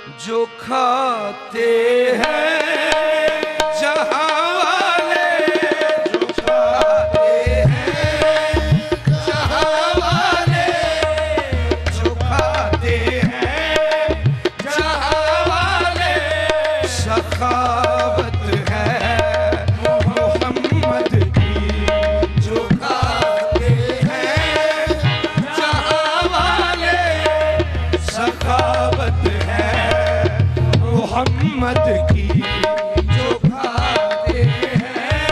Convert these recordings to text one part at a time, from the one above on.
जो खाते हैं जहां वाले, जो खाते हैं जहां वाले, जो खाते हैं जहां वाले, सखावत है मोहम्मद की। जो खाते हैं जहां वाले, सखावत है मोहम्मद की। जो खाते हैं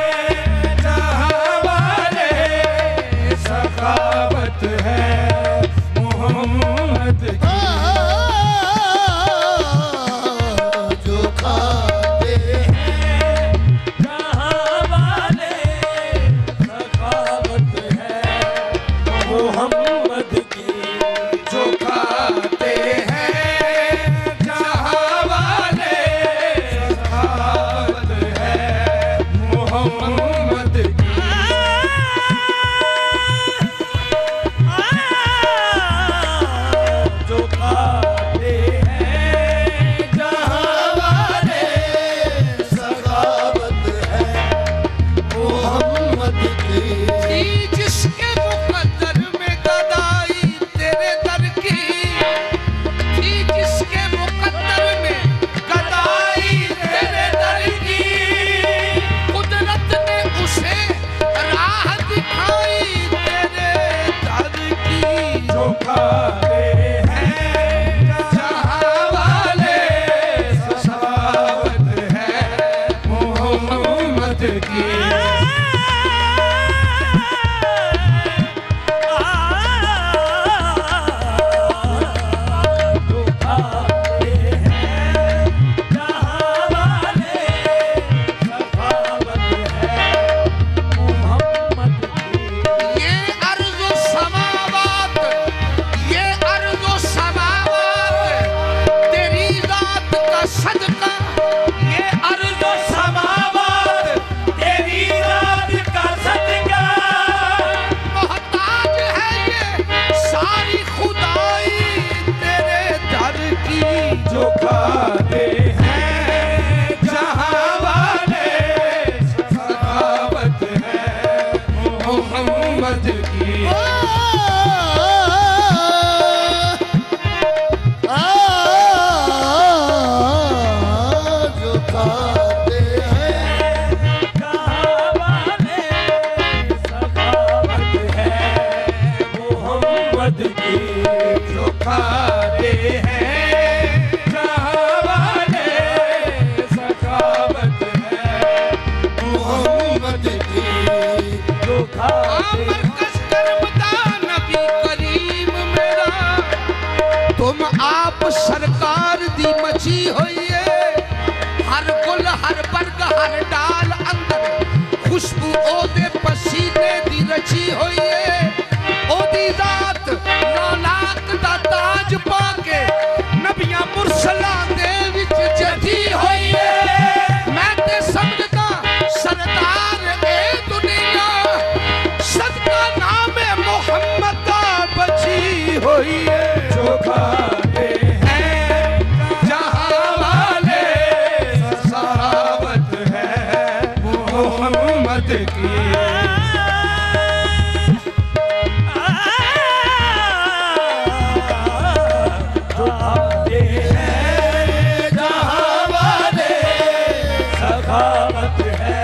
जहां वाले, सखावत है मोहम्मद की। जो खाते हैं जहां वाले, सखावत है मोहम्मद की। जो खाते हैं जहां वाले, सखावत है मोहम्मद की। जो खाते हैं जहां वाले, सखावत है मोहम्मद की। जिसके मुकद्दर में गदाई तेरे दर की, थी जिसके मुकद्दर में गदाई तेरे दर की, कुदरत ने उसे राह दिखाई तेरे दर की। जो खाते हैं जहां वाले, सखावत है मोहम्मद की। ये अर्ज़ो समावात, ये अर्ज़ो समावात तेरी ज़ात का सदका। ये अर्ज़ो समावात तेरी ज़ात का सदका। मोहताज है ये सारी खुदाई तेरे दर की। जो खाते हैं जहां वाले, सखावत है मोहम्मद की। जो खाते हैं जहां वाले, सखावत है मोहम्मद की। जो खाते हैं जहां वाले, सखावत है मोहम्मद की। जो खाते नबी करीम मेरा, तुम आप सरकार दी मची हुई है। हर कुल हर वर्ग हर डाल अंदर खुशबू ओदे पसीने दी रची हुई है। ओदी जात नौलाख दा ताज पाके नबियां मुरसलां दे विच जजी हुई है। मैं ते समझदा सरदार ए दुनिया, सदका नामे मोहम्मद दा बची हुई है। जो खाते हैं जहां वाले, सखावत है मोहम्मद की। जो खाते हैं जहां वाले, सखावत है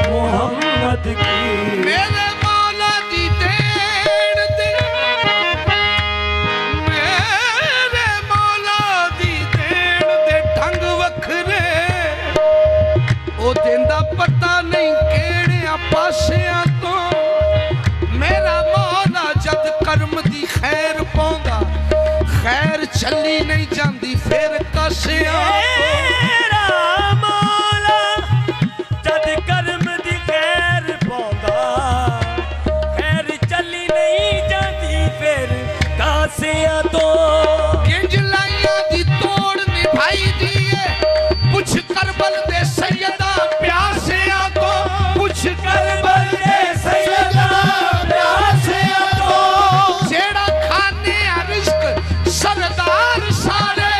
मोहम्मद की। मेरे मौला दी देन दे, मेरे मौला दी देन दे ढंग वखरे, ओ देंदा पता नहीं केड़ियां पासियां तो। मेरा मौला जद करम दी खैर पाਉਂਦਾ, खैर चली नहीं जाती फिर कसियां तो। मेरा मौला जद करम दी खैर पाਉਂਦਾ, खैर चली नहीं जाती फिर कासियां तो। इंज लाइयां दी तोड़ निभाई दिए, पुछ करबल दे सैयदा प्यासियां तो। पुछ करबल दे सैयदा प्यासियां तो। जेड़ा खाने रिश्क सरदार सारे,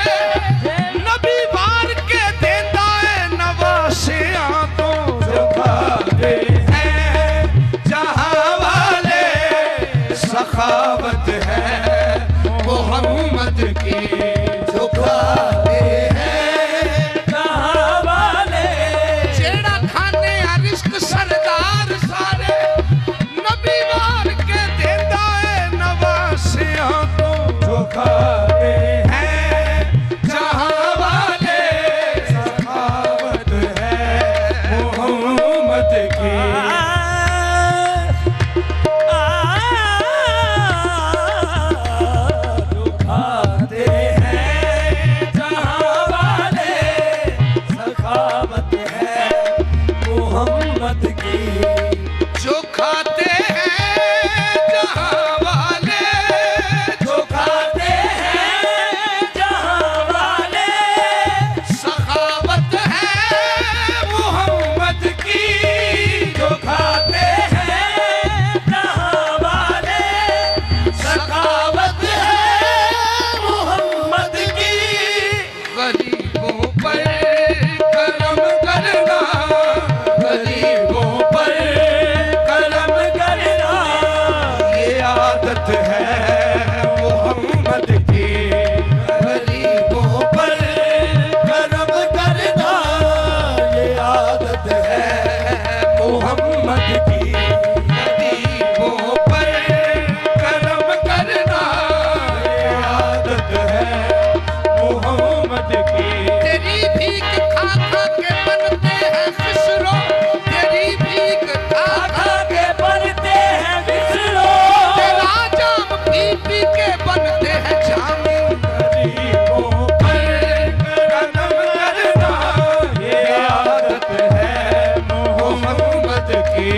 की। तेरी भीख खा खा के बनते हैं खिसरो, तेरी भीख खा खा के बनते हैं खिसरो, तेरा जाम पी पी के बनते हैं जामी। गरीबों पर करम करना ये आदत है मोहम्मद की।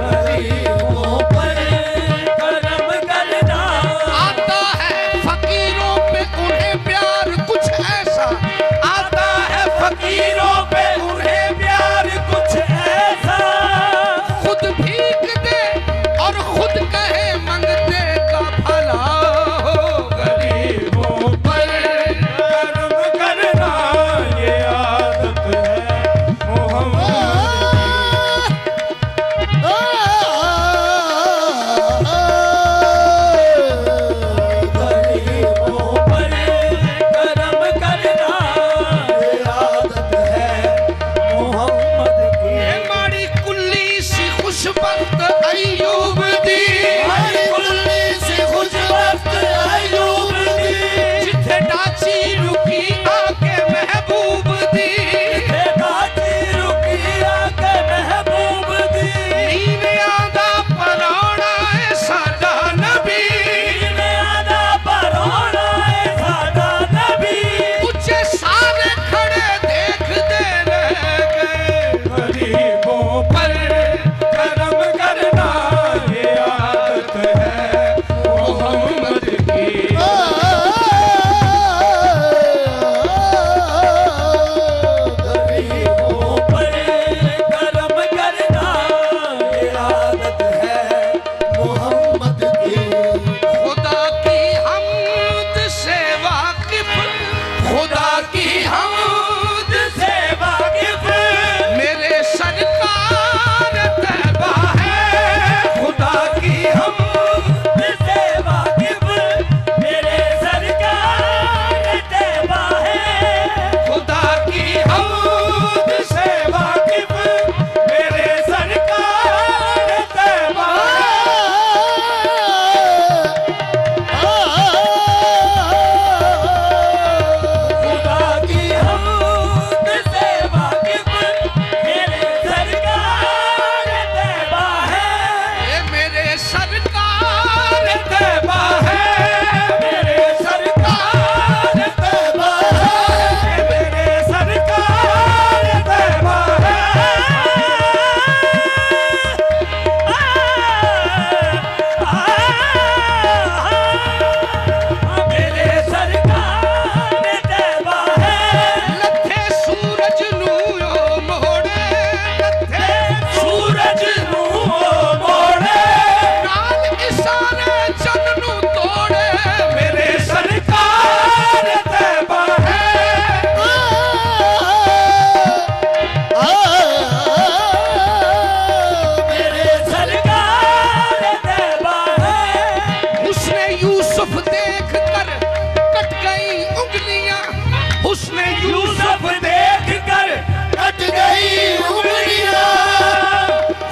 गरीबों पर करम करना आता है फकीरों पे उन्हें प्यार कुछ ऐसा, आता है फकीरों पे उन्हें प्यार कुछ ऐसा, खुद भीख दे और खुद कहे मंगते का भला हो। गरीबों पर करम करना ये आदत है मोहम्मद गरीबों पर करम करना ये आदत है मोहम्मद की। ये माड़ी कुल्ली सी खुशबख्त अय्यूब दी, हमारी कुल्ली से खुश वक्त अय्यूब दी, जिथे डाची रुकी आके महबूब दी, दाची रुकी आके महबूब दी। नीवे आदा परोड़ा है सादा नबी, में आदा परोड़ा है सादा नबी। ऊंचे सारे खड़े देखते रह गए। गरीबों पर करम करना ये आदत है मोहम्मद की। गरीबों पर करम करना ये आदत है मोहम्मद की। खुदा की हमद से वाकिफ, खुदा की हमद से वाकिफ मेरे सरकार तैबा है। खुदा की हमद से वाकिफ मेरे सरकार तैबा है। खुदा की हमद से वाकिफ मेरे सरकार तैबा है। खुदा की हमद से वाकिफ मेरे सरकार तैबा है। ये मेरे सरकार तैबा है, मेरे सरकार तैबा है, ये मेरे सरकार तैबा है। मेरे सरकार तैबा है। लथे सूरज नू ओ मोड़े, लथे सूरज नू ओ मोड़े, नाल इशारे चंद नू तोड़े, मेरे सरकार तैबा है। मेरे सरकार तैबा है। उसने यूसुफ देख कर कट गई उंगलियां, उसने यूसुफ देख कर कट गई उंगलियां,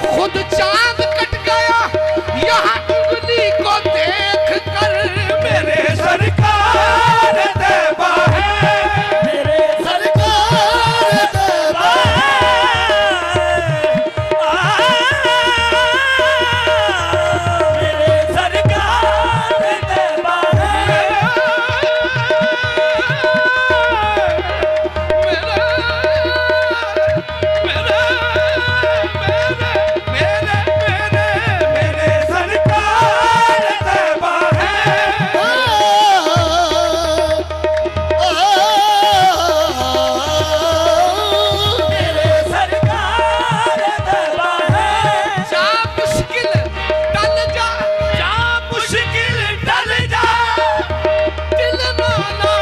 खुद चांद कट गया यहाँ उंगली को देख कर। मेरे सरकार तैबा है, मेरे सरकार तैबा मेरे सरकार तैबा है। मेरे सरकार तैबा है। मेरे सरकार तैबा है। जा मुश्किल टल जा, जा मुश्किल टल जा, दिल नाना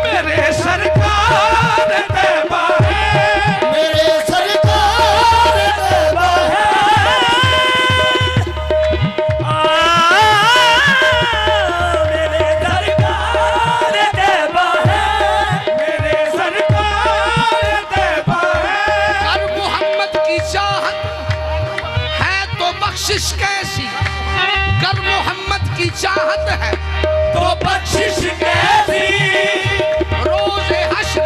मेरे सरकार तैबा है। मेरे सरकार तैबा मेरे सरकार तैबा है। मेरे सरकार तैबा है। कर मोहम्मद की चाहत है तो बख्शिश कैसी, कर मोहम्मद की चाहत है तो बख्शिश कैसी। रोज़े हश्र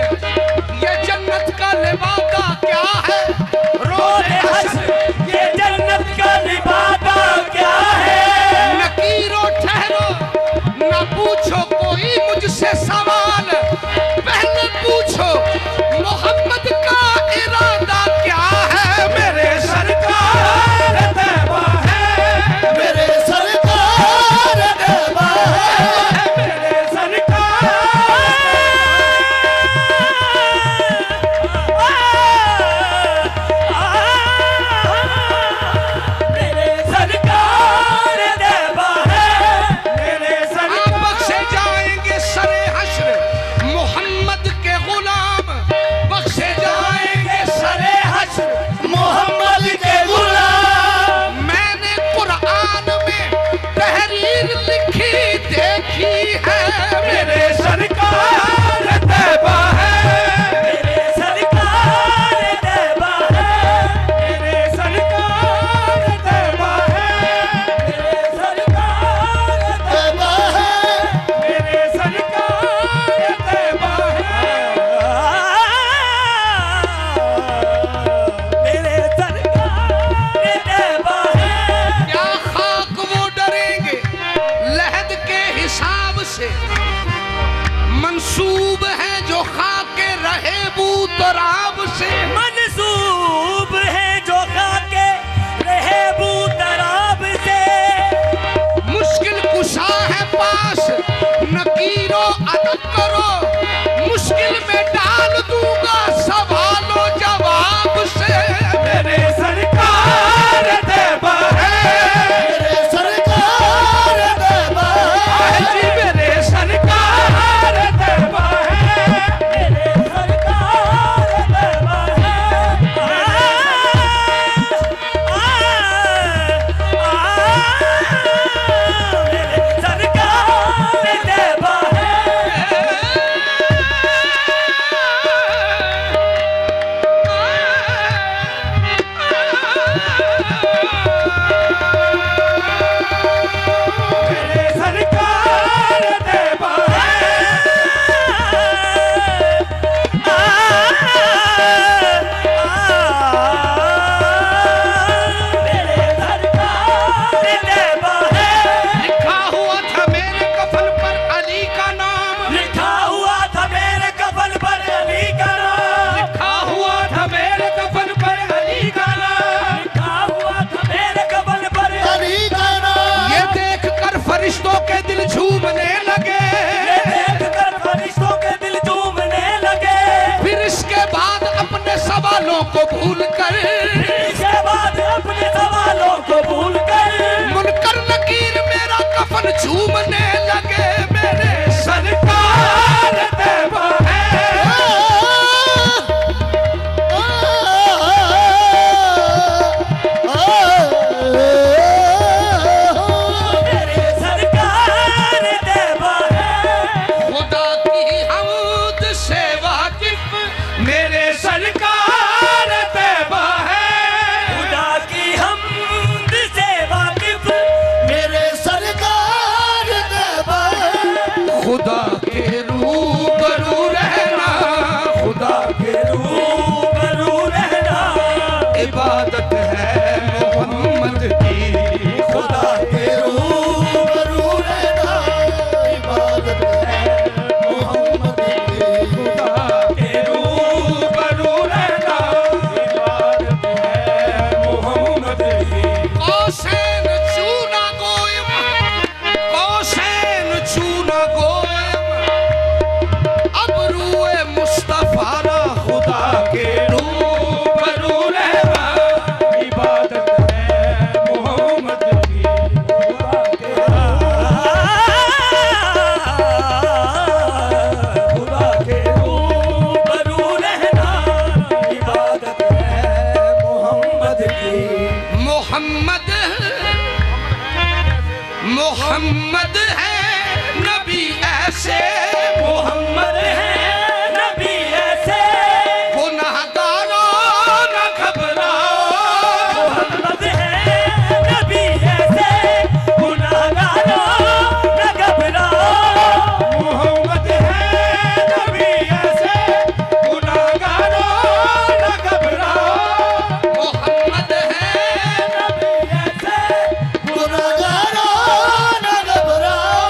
गुलाम बख्शे जाएंगे सरे हश्र मोहम्मद के गुलाम। मैंने कुरान में तहरीर लिखी देखी है मेरे सरकार तैबा है, मेरे सरकार तैबा है, मेरे सरकार तैबा है, मेरे सरकार तैबा है, मेरे सरकार तैबा है, मेरे सरकार तैबा है। क्या खाक वो डरेंगे लहद के हिसाब से, मंसूब है जो खाके रहे बूतराब से। मंसूब है जो खाके रहे बूतराब से, मुश्किल कुशा है पास नकीरो अदब करो, मुश्किल में डाल दूंगा सवालों जवाब से। मेरे सरकार तैबा है, मेरे सरकार तैबा है, जी मेरे सरकार तैबा है, मेरे सरकार तैबा है। मेरे सरकार तैबा मेरे सरकार तैबा मेरे सरकार तैबा लिखा हुआ था मेरे कफन पर अली का नाम, लिखा हुआ था मेरे कफन पर अली का नाम, लिखा हुआ था मेरे कफन पर अली का नाम। लिखा हुआ था मेरे कफन पर अली का नाम। ये देख कर फरिश्तों के दिल झूमने लगे, देखकर फरिश्तों के दिल झूमने लगे, फिर इसके बाद अपने सवालों को भूल कर इसके बाद अपने सवालों को भूल कर मुनकर नकीर मेरा कफन झूमने लगे। मेरे सरकार तैबा है, मेरे सरकार तैबा है, खुदा की हमद से वाकिफ मेरे सरकार तैबा है। खुदा की हमद से वाकिफ मेरे सरकार तैबा है, खुदा के रूबरू रहना, खुदा के रूबरू रहना इबादत है मोहम्मद की, खुदा के रूबरू रहना इबादत है मोहम्मद की। के रूबरू रहना इबादत है मोहम्मद की। कौसैन चूना गोयम, कौसैन चूना गोयम, अब रूए मुस्तफा रा खुदा के रूबरू रहना इबादत है मोहम्मद की, खुदा के खुदा के रूबरू रहना इबादत है मोहम्मद की। मोहम्मद मोहम्मद है नबी ऐसे, मोहम्मद है नबी ऐसे, गुनाहगारों न घबराओ, मोहम्मद है नबी ऐसे, गुनाहगारों न घबराओ, मोहम्मद है नबी ऐसे, गुनाहगारों न घबराओ, मोहम्मद है नबी ऐसे, गुनाहगारों न घबराओ,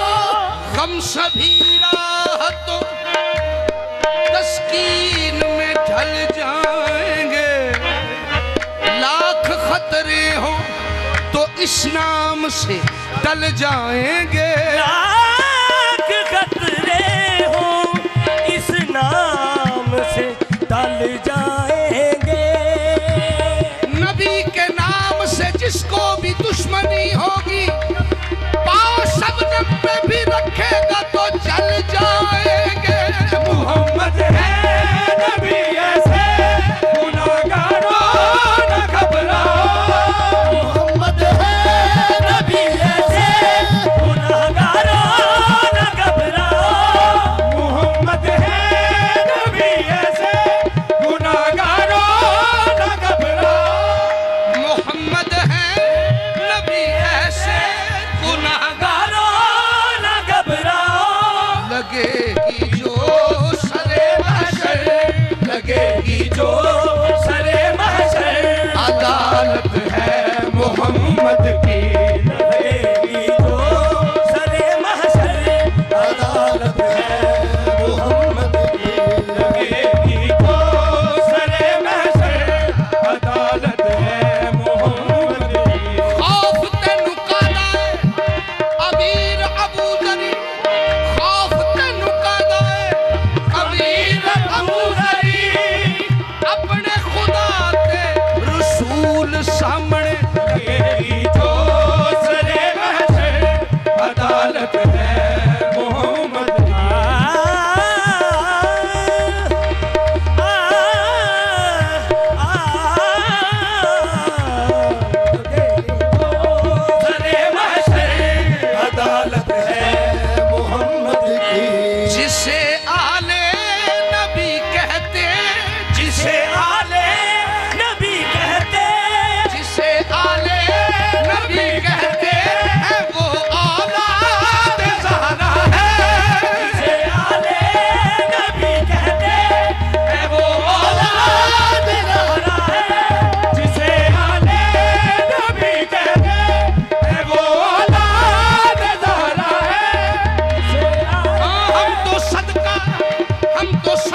हम सभी राहतों तस्कीन में ढल जाएंगे, लाख खतरे हो तो इस नाम से टल जाएंगे। लाख खतरे हो इस नाम से टल जाएंगे, नबी के नाम से जिसको भी दुश्मनी होगी, पाँव शबनम पे भी रखेगा तो जल जाएंगे। मोहम्मद है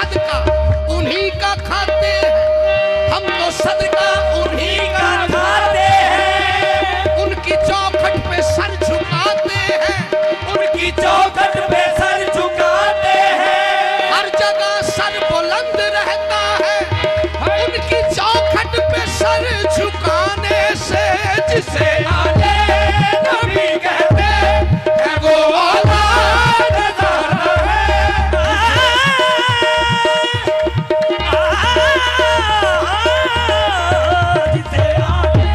सदका उन्हीं का खाते हैं, हम तो सदका उन्हीं का खाते हैं। उनकी चौखट पे सर झुकाते हैं, उनकी चौखट पे सर झुकाते हैं। हर जगह सर बुलंद रहता है, उनकी चौखट पे सर झुकाने से जिसे आले नबी कहते हैं वो औलाद ज़हरा है। जिसे आले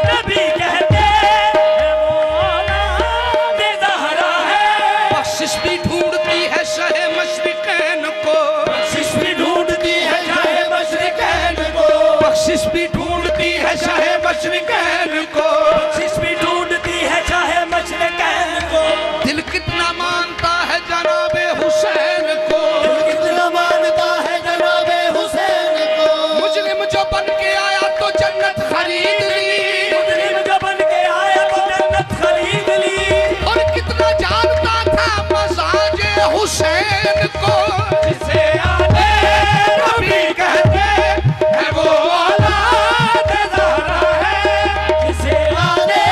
नबी कहते हैं वो औलाद ज़हरा है। बख्शिश भी ढूंढती है शहे मशरिकैन को, बख्शिश भी ढूंढती है शाहे मशरिकैन को, बख्शिश भी ढूंढती है शहे मशरिकैन को। बख्शिश भी ढूंढती है चाहे मशरिकैन को। दिल कितना मानता है जनाबे हुसैन को, कितना मानता है जनाबे हुसैन को। मुजरिम जो बन के आया तो जन्नत खरीद ली, मुजरिम जो बन के आया तो जन्नत खरीद ली। और कितना जानता था मजाजे हुसैन को। जिसे आले नबी कहते हैं वो औलाद ज़हरा है। जिसे आले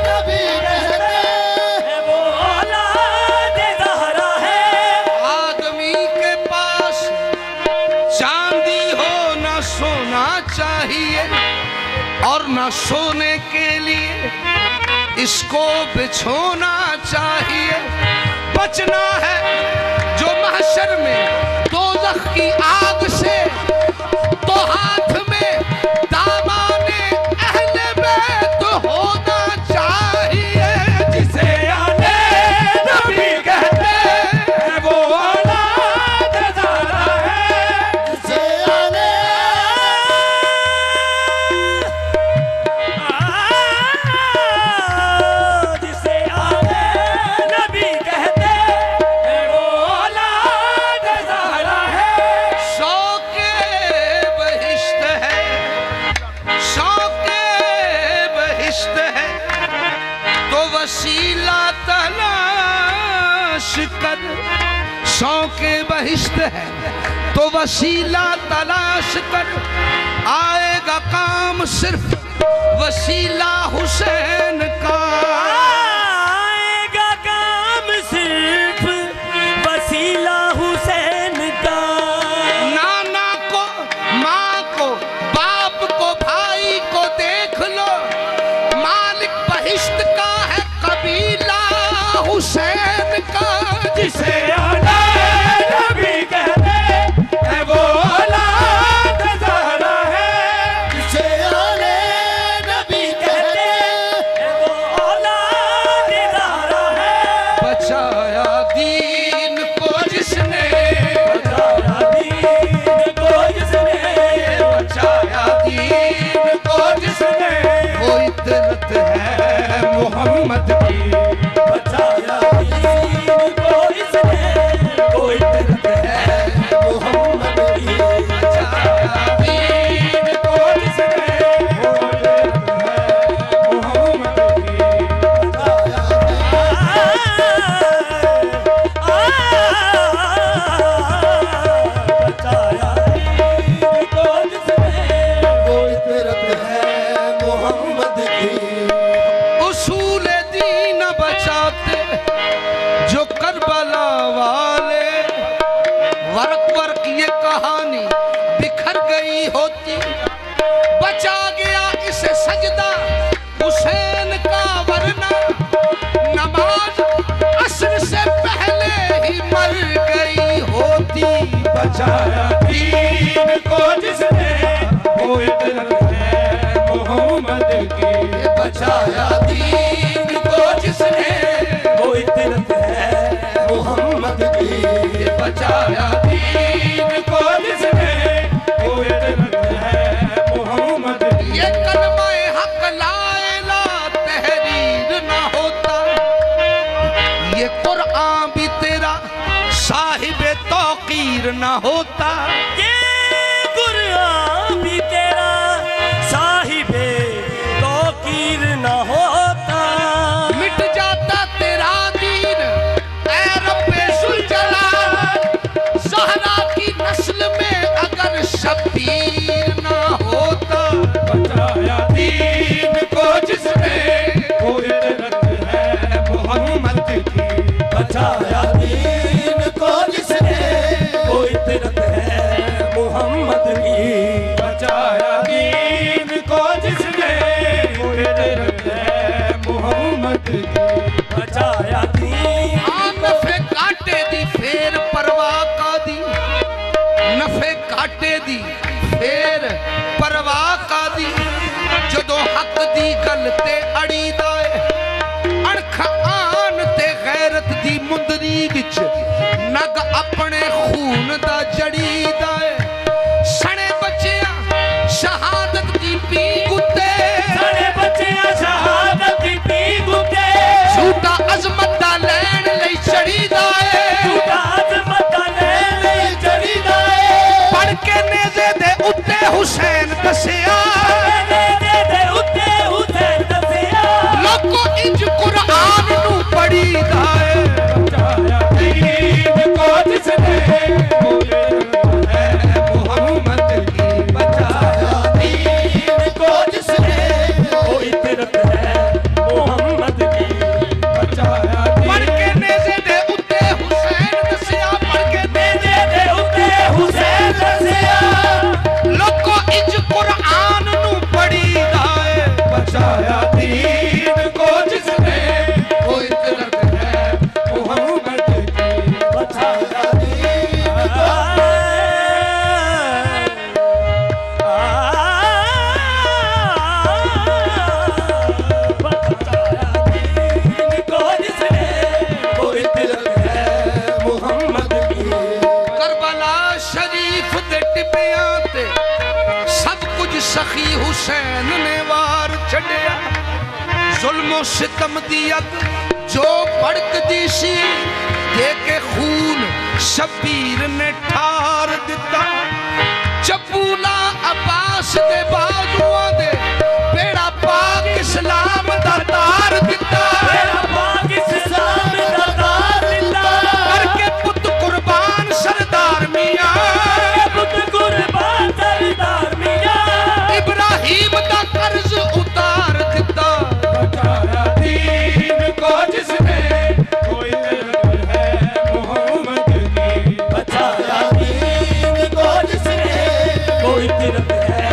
नबी कहते है वो औलाद ज़हरा है। आदमी के पास चांदी हो ना सोना चाहिए, और ना सोने के लिए इसको बिछोना चाहिए। बचना है जो महशर में दोज़ख की आग से, तो हाथ में दामाने अहले बैत होना चाहिए। जिसे आले नबी कहते हैं वो औलाद ज़हरा है। से आले जिसे आले नबी कहते हैं वो औलाद ज़हरा है। शौक़े बहिश्त है, शौक़े बहिश्त है, तो वसीला तलाश कर। शौक़े बहिश्त है तो वसीला तलाश कर, आएगा काम सिर्फ वसीला हुसैन का। आएगा काम सिर्फ वसीला हुसैन का। नाना को, माँ को, बाप को, भाई को देख लो, मालिक बहिश्त का है कबीला हुसैन का। जिसे आले नबी कहते हैं वो औलाद ज़हरा है। से आले नबी कहते है वो औलाद ज़हरा है। बचाया दीन को जिसने, बचाया दीन को जिसने, बचाया दीन को जिसने, वो इतरत है मोहम्मद की। बचाया दीन को इसने, वो इतरत है मोहम्मद की। बचाया दीन को जिसने, वो इतरत है मोहम्मद की। बचाया दीन को जिसने। कोई तिरत है मोहम्मद की। उसूल दीन बचाते जो करबला वाले, वर्क वर्क ये कहानी बिखर गई होती। बचा गया इसे सजदा हुसैन का, वरना नमाज असर से पहले ही मर गई होती। बचाया दीन को जिसने, वो इतरत है मोहम्मद की। बचाया दीन को जिसने, वो इतरत है मोहम्मद की। बचाया दीन को जिसने, वो इतरत है मोहम्मद की। ये कलमा-ए हक ला इलाहा तहरीर ना होता, ये कुरान भी तेरा साहिब तौकीर ना होता। ये कुरान भी तेरा साहिबे तौकीर न होता। मिट जाता तेरा दीन ऐ रब्बे ज़ुल जलाल, ज़हरा की की बचाया दीन को जिसने फितरत है मोहम्मद की बचाया दीन नफे काटे दी फेर परवाह का दी नफे काटे दी फेर परवाह का दी जदों हक दी गल ते अड़ी दाए अणख आन ते गैरत दी मुंदरी विच नग अपने खून दा जड़ी दाए सने बचिया शहादत दी पी कुत्ते सारे बच्चे शहादत दी पी गुते झूठा अजमत दा लैण लई चढ़ी दाए झूठा अजमत ले ले चढ़ी दाए पढ़ के नेज़े दे उत्ते हुसैन दसिया दे उत्ते हुसैन दसिया लोको इंज कुरान नू पढ़ी दाए बचाया दीन को जिसने मोहम्मद की बचाया दीन को जिसने कोई फितरत है मोहम्मद की बचाया पढ़ के नेज़े दे उत्ते हुसैन दसिया पढ़ के दे उत्ते हुसैन दसिया लोको इंज कुरान नू पढ़ी दाए बचाया दीन को जिसने कोई तिलक है मोहम्मद की बचाया करबला शरीफ दे टिबियां ते सब कुछ सखी हुसैन ने वार छड़िया जुल्मो सितम दी अग जो भड़कदी सी दे के खून शबीर ने ठार दिता चपूला अब्बास दे बाजुआं दे बेड़ा पाक इस्लाम दा तार दिता करके पुत कुर्बान सरदार मियां इब्राहिम दा कर्ज उतार दिता कोई तिरक है